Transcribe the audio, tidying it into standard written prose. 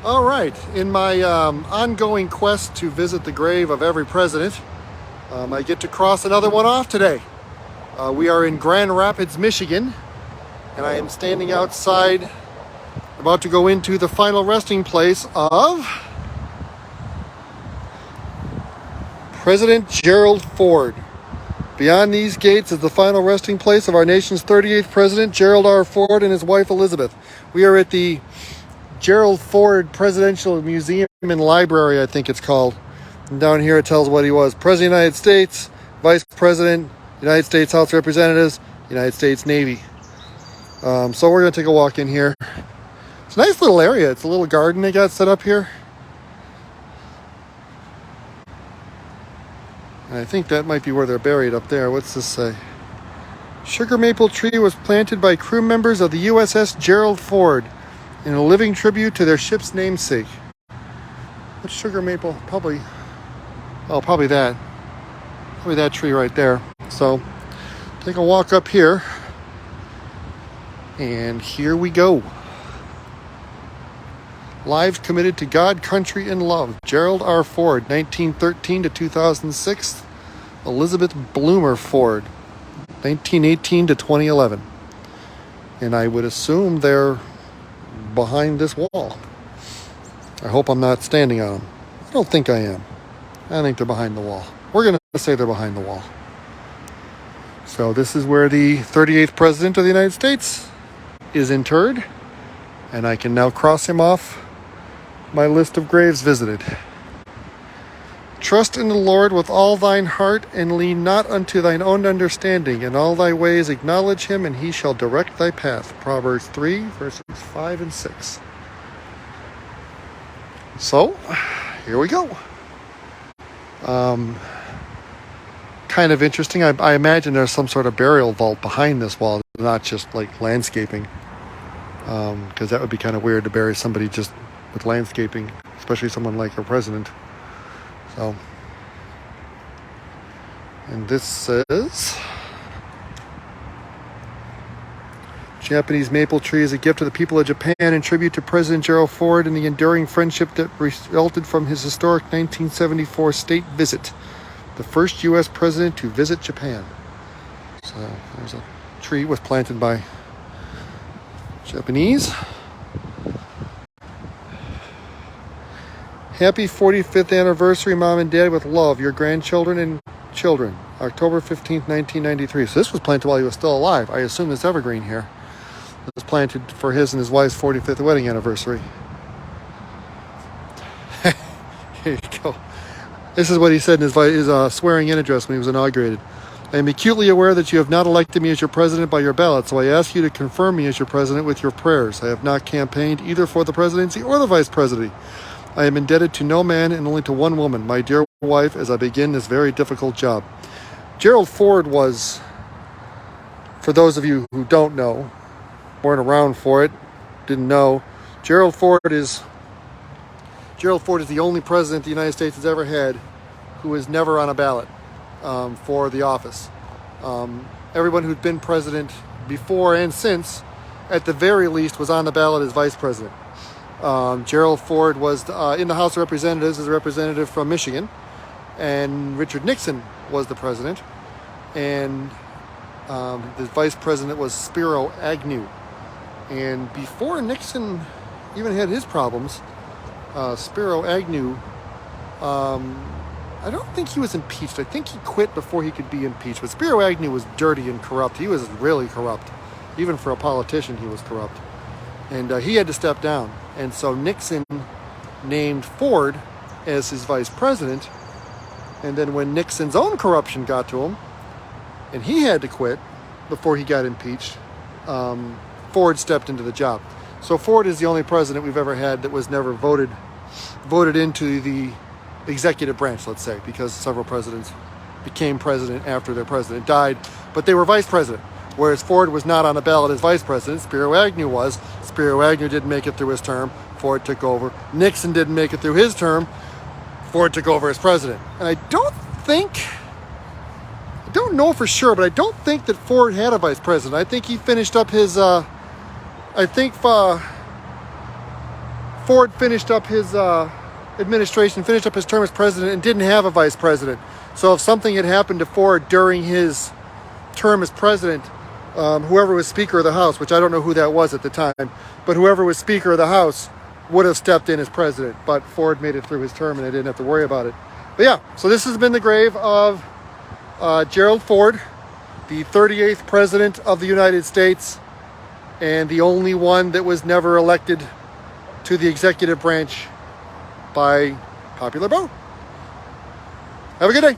All right, in my ongoing quest to visit the grave of every president, I get to cross another one off today. We are in Grand Rapids, Michigan, and I am standing outside, about to go into the final resting place of President Gerald Ford. Beyond these gates is the final resting place of our nation's 38th president, Gerald R. Ford, and his wife, Elizabeth. We are at the Gerald Ford Presidential Museum and Library, I think it's called. And down here it tells what he was. President of the United States, Vice President, United States House of Representatives, United States Navy. So we're going to take a walk in here. It's a nice little area. It's a little garden they got set up here. And I think that might be where they're buried up there. What's this say? Sugar maple tree was planted by crew members of the USS Gerald Ford in a living tribute to their ship's namesake. What sugar maple? Probably that. Probably that tree right there. So, take a walk up here. And here we go. Lives committed to God, country, and love. Gerald R. Ford, 1913 to 2006. Elizabeth Bloomer Ford, 1918 to 2011. And I would assume they're behind this wall. I hope I'm not standing on them. I don't think I am. I think they're behind the wall. We're going to say they're behind the wall. So this is where the 38th President of the United States is interred. And I can now cross him off my list of graves visited. Trust in the Lord with all thine heart, and lean not unto thine own understanding. In all thy ways acknowledge him, and he shall direct thy path. Proverbs 3, verses 5 and 6. So, here we go. Kind of interesting. I imagine there's some sort of burial vault behind this wall, not just like landscaping. Because that would be kind of weird to bury somebody just with landscaping, especially someone like our president. So, and this says, Japanese maple tree is a gift to the people of Japan in tribute to President Gerald Ford and the enduring friendship that resulted from his historic 1974 state visit, the first U.S. president to visit Japan. So there's a tree was planted by Japanese. Happy 45th anniversary, Mom and Dad, with love, your grandchildren and children. October 15th, 1993. So this was planted while he was still alive. I assume this evergreen here was planted for his and his wife's 45th wedding anniversary. Here you go. This is what he said in his swearing-in address when he was inaugurated. I am acutely aware that you have not elected me as your president by your ballot, so I ask you to confirm me as your president with your prayers. I have not campaigned either for the presidency or the vice presidency. I am indebted to no man and only to one woman, my dear wife, as I begin this very difficult job. Gerald Ford was, for those of you who don't know, weren't around for it, didn't know, Gerald Ford is the only president the United States has ever had who was never on a ballot for the office. Everyone who'd been president before and since, at the very least, was on the ballot as vice president. Gerald Ford was in the House of Representatives as a representative from Michigan, and Richard Nixon was the president, and the vice president was Spiro Agnew. And before Nixon even had his problems, Spiro Agnew, I don't think he was impeached. I think he quit before he could be impeached. But Spiro Agnew was dirty and corrupt. He was really corrupt. Even for a politician, he was corrupt. And he had to step down. And so Nixon named Ford as his vice president. And then when Nixon's own corruption got to him, and he had to quit before he got impeached, Ford stepped into the job. So Ford is the only president we've ever had that was never voted into the executive branch, let's say, because several presidents became president after their president died, but they were vice president. Whereas Ford was not on the ballot as vice president, Spiro Agnew was. Spiro Agnew didn't make it through his term. Ford took over. Nixon didn't make it through his term. Ford took over as president. And I don't know for sure, but I don't think that Ford had a vice president. I think he finished up his, Ford finished up his administration, finished up his term as president, and didn't have a vice president. So if something had happened to Ford during his term as president, whoever was Speaker of the House, which I don't know who that was at the time, but whoever was Speaker of the House would have stepped in as president. But Ford made it through his term and I didn't have to worry about it. But yeah, so this has been the grave of Gerald Ford, the 38th president of the United States, and the only one that was never elected to the executive branch by popular vote. Have a good day.